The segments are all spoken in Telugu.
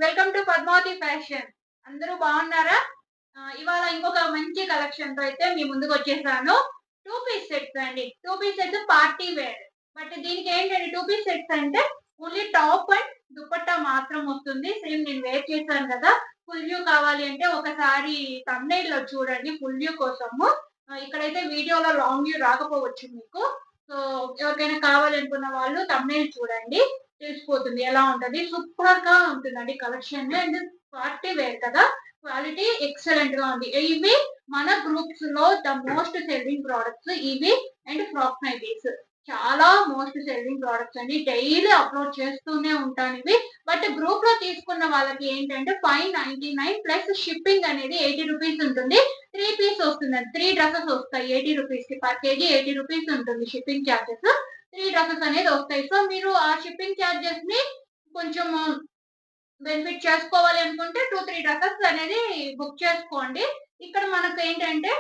Welcome to Padmavati fashion. అందరూ బాగున్నారా? ఇవాళ ఇంకొక మంచి కలెక్షన్‌తో అయితే మీ ముందుకొచ్చేసాను. 2 పీస్ సెట్స్ అండి. 2 piece sets party wear. But దీనికేంటంటే 2 పీస్ సెట్స్ అంటే ఓన్లీ టాప్ అండ్ దుపట్టా మాత్రం వస్తుంది. సేమ్ నేను వేర్ చేశాను కదా! ఫుల్ వ్యూ కావాలి అంటే ఒకసారి థంబ్‌నెయిల్‌లో చూడండి ఫుల్ వ్యూ కోసము. ఇక్కడైతే వీడియోలో లాంగ్ వ్యూ రాకపోవచ్చు మీకు. సో, ఎవరికైనా కావాలనుకున్న వాళ్ళు థంబ్‌నెయిల్ చూడండి. తెలిసిపోతుంది ఎలా ఉంటది. సూపర్‌గా ఉంటుందండి కలెక్షన్. అండ్ పార్టీ వేర్ కదా! క్వాలిటీ ఎక్సలెంట్‌గా ఉంది. ఇవి మన గ్రూప్స్‌లో ద మోస్ట్ సెల్లింగ్ ప్రొడక్ట్స్ ఇవి అండ్ ఫ్రాక్ నైటీస్. చాలా మోస్ట్ సెల్లింగ్ ప్రొడక్ట్స్ అండి. డైలీ అప్‌లోడ్ చేస్తూనే ఉంటాను ఇవి. బట్ గ్రూప్‌లో తీసుకున్న వాళ్ళకి ఏంటంటే 599 ప్లస్ షిప్పింగ్ అనేది రూ. 80 ఉంటుంది. 3 పీస్ వస్తుందండి. 3 డ్రెసెస్ వస్తాయి రూ. 80కి. పర్ కేజీ రూ. 80 ఉంటుంది షిప్పింగ్ చార్జెస్. 3 డ్రెసెస్ అనేది వస్తాయి. సో, మీరు ఆ షిప్పింగ్ చార్జెస్‌ని కొంచెము బెనిఫిట్ చేసుకోవాలి అనుకుంటే 2, 3 డ్రెసెస్ అనేది బుక్ చేసుకోండి. ఇక్కడ మనకేంటంటే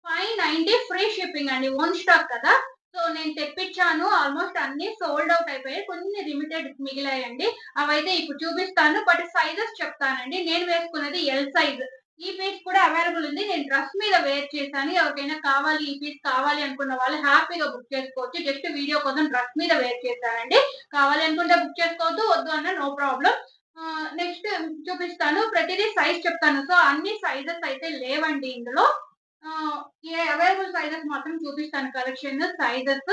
590 ఫ్రీ షిప్పింగ్ అండి. ఓన్ స్టాక్ కదా! సో, నేను తెప్పించాను. ఆల్‌మోస్ట్ అన్నీ సోల్డ్ ఔట్ అయిపోయాయి. కొన్ని లిమిటెడ్ మిగిలాయండి. అవైతే ఇప్పుడు చూపిస్తాను. బట్ సైజెస్ చెప్తానండి. నేను వేసుకున్నది ఎల్ సైజ్. ఈ పీస్ కూడా అవైలబుల్ ఉంది. నేను డ్రెస్ మీద వేర్ చేశాను. ఎవరికైనా కావాలి ఈ పీస్ కావాలి అనుకున్న వాళ్ళు హ్యాపీగా బుక్ చేసుకోవచ్చు. జస్ట్ వీడియో కోసం డ్రెస్ మీద వేర్ చేశానండి. కావాలి అనుకుంటే బుక్ చేసుకోవద్దు. వద్దు అన్నా నో ప్రాబ్లమ్. నెక్స్ట్ చూపిస్తాను. ప్రతిదీ సైజ్ చెప్తాను. సో, అన్ని సైజెస్ అయితే లేవండి ఇందులో. ఆహ్, అవైలబుల్ సైజెస్ మాత్రం చూపిస్తాను కలెక్షన్ సైజెస్.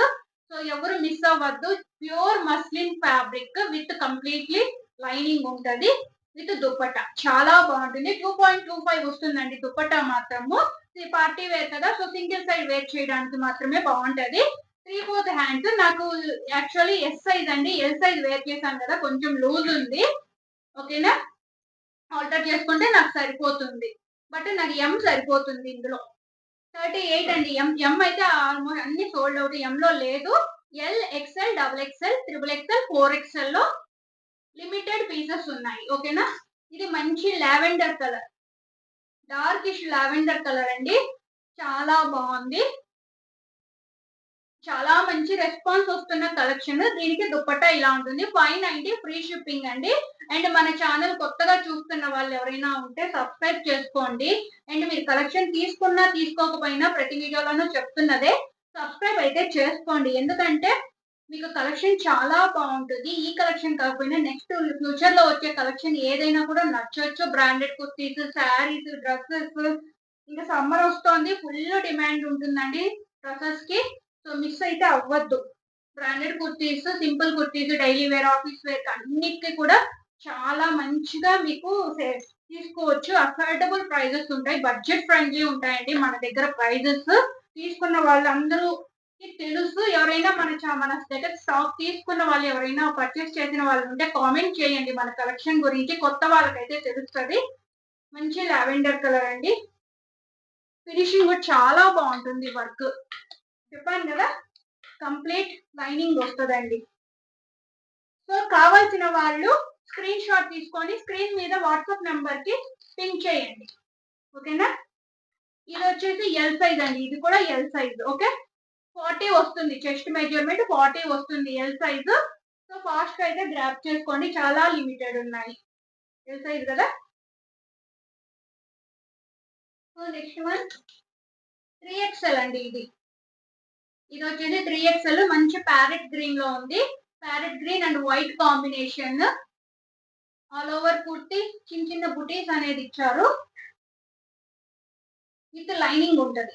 సో, ఎవరు మిస్ అవ్వద్దు. Pure muslin fabric with completely lining ఉంటది. విత్ దుపట్టా. చాలా బావుంటుంది. 2.25 వస్తుందండి దుపట్టా మాత్రము. ఇది పార్టీ వేర్ కదా! సో, సింగిల్ సైడ్ వేర్ చేయడానికి మాత్రమే బావుంటది. 3/4 హ్యాండ్స్ నాకు యాక్చువల్లీ ఎస్ సైజ్ అండి. ఎల్ సైజ్ వేర్ చేశాను కదా! కొంచెం లూజ్ ఉంది. ఓకేనా? ఆల్టర్ చేసుకుంటే నాకు సరిపోతుంది. బట్ నాకు ఎమ్ సరిపోతుంది ఇందులో. 38 అండి. ఎమ్ అయితే అన్ని సోల్డ్ ఔట్. ఎమ్‌లో లేదు. L, XL, double XL, triple XL, 4 ఎక్స్‌ఎల్‌లో లిమిటెడ్ పీసెస్ ఉన్నాయి. ఓకేనా? ఇది మంచి lavender colour. Darkish lavender colour అండి. చాలా బావుంది. చాలా మంచి రెస్పాన్స్ వస్తున్న కలెక్షన్. దీనికి దుపట్టా ఇలా ఉంటుంది. 590 ఫ్రీ షిప్పింగ్ అండి. అండ్ మన ఛానల్ కొత్తగా చూస్తున్న వాళ్ళు ఎవరైనా ఉంటే సబ్స్క్రైబ్ చేసుకోండి. అండ్ మీరు కలెక్షన్ తీసుకున్నా, తీసుకోకపోయినా ప్రతి వీడియోలోనూ చెప్తున్నదే. సబ్స్క్రైబ్ అయితే చేసుకోండి. ఎందుకంటే మీకు కలెక్షన్ చాలా బావుంటది. ఈ కలెక్షన్ కాకపోయినా నెక్స్ట్ ఫ్యూచర్‌లో వచ్చే కలెక్షన్ ఏదైనా కూడా నచ్చొచ్చు. బ్రాండెడ్ కుర్తీస్, శారీస్, డ్రెసెస్ ఇంకా సమ్మర్ వస్తోంది. ఫుల్ డిమాండ్ ఉంటుందండి డ్రెసెస్‌కి. సో, మిస్ అయితే అవ్వద్దు. Branded kurtis, simple kurtis, daily wear, office wear అన్నిటికి కూడా చాలా మంచిగా మీకు తీసుకోవచ్చు. అఫోర్డబుల్ ప్రైజెస్ ఉంటాయి. బడ్జెట్ ఫ్రెండ్లీ ఉంటాయండి మన దగ్గర ప్రైజెస్. తీసుకున్న వాళ్ళందరూకి తెలుసు. ఎవరైనా మన దగ్గర స్టాక్ తీసుకున్న వాళ్ళు ఎవరైనా పర్చేస్ చేసిన వాళ్ళు ఉంటే కామెంట్ చేయండి మన కలెక్షన్ గురించి. కొత్త వాళ్ళకైతే తెలుస్తది. మంచి లావెండర్ కలర్ అండి. ఫినిషింగ్ కూడా చాలా బావుంటుంది వర్క్. చెప్పాను కదా! కంప్లీట్ లైనింగ్ వస్తదండి. సో, కావాల్సిన వాళ్ళు స్క్రీన్ షాట్ తీసుకొని స్క్రీన్ మీద వాట్సాప్ నంబర్‌కి పింగ్ చేయండి. ఓకేనా? ఇదొచ్చేసి ఎల్ సైజ్ అండి. ఇది కూడా ఎల్ సైజ్. ఓకే. 40 వస్తుంది. చెస్ట్ మెజర్‌మెంట్ 40 వస్తుంది ఎల్ సైజ్. సో, ఫాస్ట్‌గా అయితే గ్రాబ్ చేసుకోండి. చాలా లిమిటెడ్ ఉన్నాయి. ఎల్ సైజ్ కదా! సో, నెక్స్ట్ వన్ 3 ఎక్స్‌ఎల్ అండి ఇది. ఇదొచ్చేసి 3 ఎక్స్‌ఎల్ మంచి ప్యారెట్ గ్రీన్‌లో ఉంది. Parrot green and white combination. All over kurti చిన్న చిన్న బుటీస్ అనేది ఇచ్చారు. విత్ లైనింగ్ ఉంటది.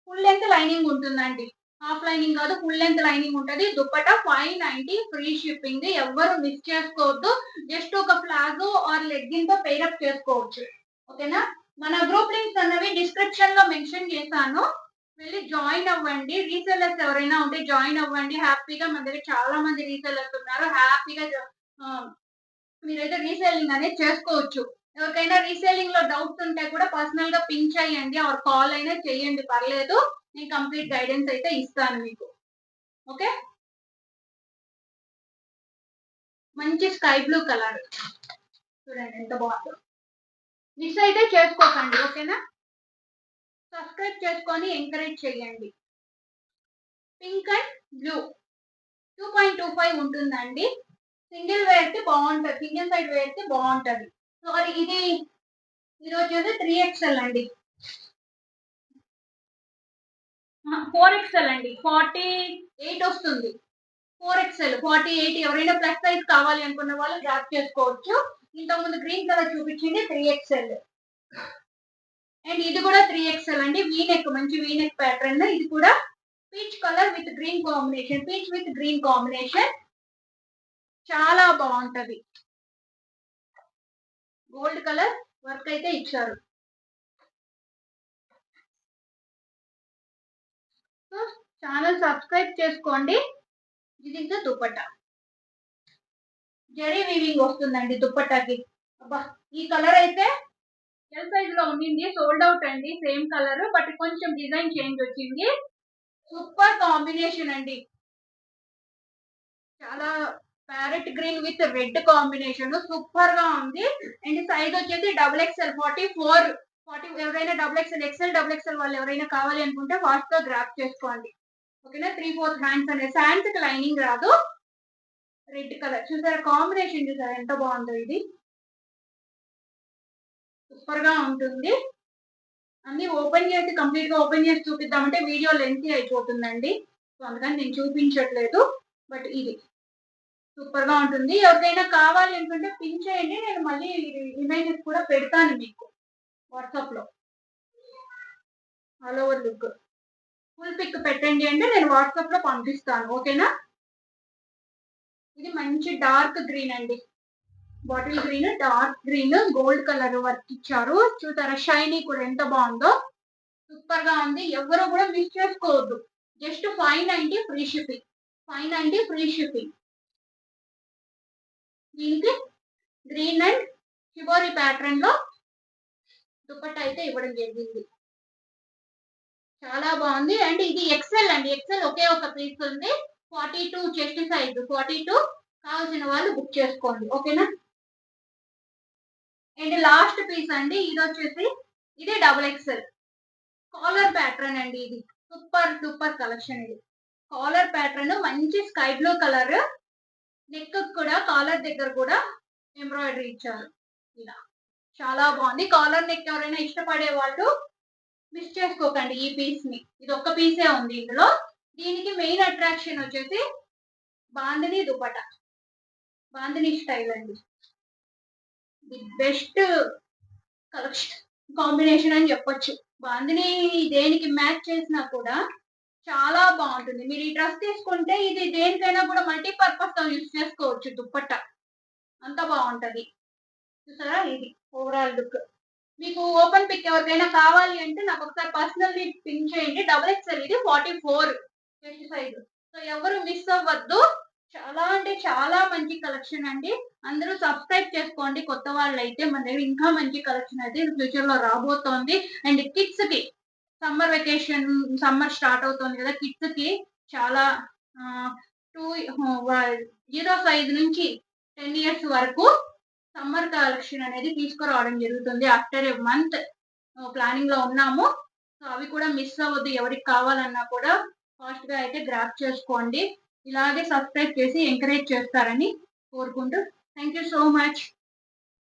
ఫుల్ లెంగ్త్ లైనింగ్ ఉంటుందండి. హాఫ్ లైనింగ్ కాదు ఫుల్ లెంగ్త్ లైనింగ్ ఉంటది. Dupatta 590 free shipping. ఎవ్వరు మిస్ చేసుకోవద్దు. జస్ట్ ఒక ప్లాజో ఆర్ లెగ్గిన్‌తో పెయిర్ అప్ చేసుకోవచ్చు. ఓకేనా? మన గ్రూప్ లింక్స్ అన్నవి డిస్క్రిప్షన్‌లో మెన్షన్ చేశాను. వెళ్లి జాయిన్ అవ్వండి. రీసెల్లర్స్ ఎవరైనా ఉంటే జాయిన్ అవ్వండి. హ్యాపీగా మన దగ్గర చాలా మంది రీసెల్లర్స్ ఉన్నారు. హ్యాపీగా ఆహ్, మీరైతే రీసేలింగ్ అనేది చేసుకోవచ్చు. ఎవరికైనా రీసేలింగ్ లో డౌట్స్ ఉంటే కూడా పర్సనల్ గా పింక్ చేయండి ఆర్ కాల్ అయినా చేయండి పర్లేదు. నేను కంప్లీట్ గైడెన్స్ అయితే ఇస్తాను మీకు. ఓకే. మంచి స్కై బ్లూ కలర్ చూడండి ఎంత బాగుందో. మిస్ అయితే చేసుకోకండి. ఓకేనా? సబ్స్క్రైబ్ చేసుకొని ఎంకరేజ్ చేయండి. పింక్ అండ్ బ్లూ 2.25 ఉంటుందండి. సింగిల్ వేస్తే బాగుంటది, సింగిల్ సైడ్ వేస్తే బాగుంటది. సో ఇది ఇది వచ్చేసి 3XL అండి, 4XL అండి, 48 వస్తుంది. 4XL 48, ఎవరైనా ప్లస్ సైజ్ కావాలి అనుకున్న వాళ్ళు గ్రాప్ చేసుకోవచ్చు. ఇంతకుముందు గ్రీన్ కలర్ చూపించింది 3XL, అండ్ ఇది కూడా 3XL అండి. వీనెక్, మంచి వీనెక్ ప్యాటర్న్. ఇది కూడా peach colour with green combination, peach with green combination, చాలా బాగుంటది. గోల్డ్ కలర్ వర్క్ అయితే ఇచ్చారు. ఛానల్ సబ్స్క్రైబ్ చేసుకోండి. ఇది దుపట్టా, జరీ వీవింగ్ వస్తుందండి దుపట్టాకి. అబ్బా, ఈ కలర్ అయితే ఎల్ సైజ్ లో ఉండింది, సోల్డ్ అవుట్ అండి. సేమ్ కలర్ బట్ కొంచెం డిజైన్ చేంజ్ వచ్చింది. సూపర్ కాంబినేషన్ అండి, చాలా parrot green with red combination, super గా ఉంది. అండ్ సైజ్ వచ్చేసి XXL 44, 40. ఎవరైనా XXL వాళ్ళు ఎవరైనా కావాలి అనుకుంటే ఫాస్ట్ గా గ్రాప్ చేసుకోండి, ఓకేనా. 3/4 హ్యాండ్స్ అనేది, హ్యాండ్స్ కి లైనింగ్ రాదు. రెడ్ కలర్ చూసారా, కాంబినేషన్ చూసారా ఎంత బాగుందో. ఇది సూపర్ గా ఉంటుంది. అన్ని ఓపెన్ చేసి, కంప్లీట్ గా ఓపెన్ చేసి చూపిద్దామంటే వీడియో లెంత్ అయిపోతుందండి, సో అందుకని నేను చూపించట్లేదు. బట్ ఇది సూపర్ గా ఉంటుంది. ఎవరికైనా కావాలి అనుకుంటే పిన్ చేయండి, నేను మళ్ళీ ఇమేజెస్ కూడా పెడతాను మీకు వాట్సాప్ లో. All over look full pic పెట్టండి అంటే నేను వాట్సాప్ లో పంపిస్తాను, ఓకేనా. ఇది మంచి డార్క్ గ్రీన్ అండి, bottle green, dark green, gold colour work ఇచ్చారు. చూసారా షైనీ కూడా ఎంత బాగుందో, సూపర్ గా ఉంది. ఎవరు కూడా మిస్ చేసుకోవద్దు. Just 590 free shipping, 590 free shipping. దీనికి గ్రీన్ అండ్ షిబోరి ప్యాటర్న్ లో దుపట్టా అయితే ఇవ్వడం జరిగింది, చాలా బాగుంది. అండ్ ఇది XL అండి, XL ఒకే ఒక పీస్ ఉంది. 42 చెస్ట్ సైజ్, 42 కావాల్సిన వాళ్ళు బుక్ చేసుకోండి, ఓకేనా. అండ్ లాస్ట్ పీస్ అండి, ఇది వచ్చేసి ఇది XXL కాలర్ ప్యాటర్న్ అండి. ఇది సూపర్ సూపర్ కలెక్షన్. ఇది కాలర్ ప్యాటర్న్, మంచి స్కై బ్లూ కలర్, నెక్ కూడా కాలర్ దగ్గర కూడా ఎంబ్రాయిడరీ ఇచ్చారు. ఇలా చాలా బాగుంది. కాలర్ నెక్ ఎవరైనా ఇష్టపడే వాళ్ళు మిస్ చేసుకోకండి ఈ పీస్ ని, ఇది ఒక్క పీసే ఉంది ఇందులో. దీనికి మెయిన్ అట్రాక్షన్ వచ్చేసి బాందిని దుపట్టా, బాందిని స్టైల్ అండి. ది బెస్ట్ కలెక్షన్ కాంబినేషన్ అని చెప్పొచ్చు. బాందిని దేనికి మ్యాచ్ చేసినా కూడా చాలా బాగుంటుంది. మీరు ఈ డ్రెస్ తీసుకుంటే ఇది దేనికైనా కూడా మల్టీపర్పస్ తో యూజ్ చేసుకోవచ్చు. దుపట్టా అంత బాగుంటది. చూసారా, ఇది ఓవరాల్ లుక్. మీకు ఓపెన్ పిక్ ఎవరికైనా కావాలి అంటే నాకు ఒకసారి పర్సనల్ పిన్ చేయండి. XXL ఇది 44 చెస్ట్ సైజ్. సో ఎవరు మిస్ అవ్వద్దు. చాలా అంటే చాలా మంచి కలెక్షన్ అండి. అందరూ సబ్స్క్రైబ్ చేసుకోండి. కొత్త వాళ్ళు అయితే మన దగ్గర ఇంకా మంచి కలెక్షన్ అయితే ఫ్యూచర్ లో రాబోతోంది. అండ్ కిడ్స్ కి సమ్మర్ వెకేషన్, సమ్మర్ స్టార్ట్ అవుతుంది కదా, కిడ్స్ కి చాలా 0 సైజ్ నుంచి 10 ఇయర్స్ వరకు సమ్మర్ కలెక్షన్ అనేది తీసుకురావడం జరుగుతుంది. ఆఫ్టర్ ఏ మంత్ ప్లానింగ్ లో ఉన్నాము. సో అవి కూడా మిస్ అవ్వద్దు. ఎవరికి కావాలన్నా కూడా ఫాస్ట్ గా అయితే గ్రాప్ చేసుకోండి. ఇలాగే సబ్స్క్రైబ్ చేసి ఎంకరేజ్ చేస్తారని కోరుకుంటూ థ్యాంక్ యూ సో మచ్.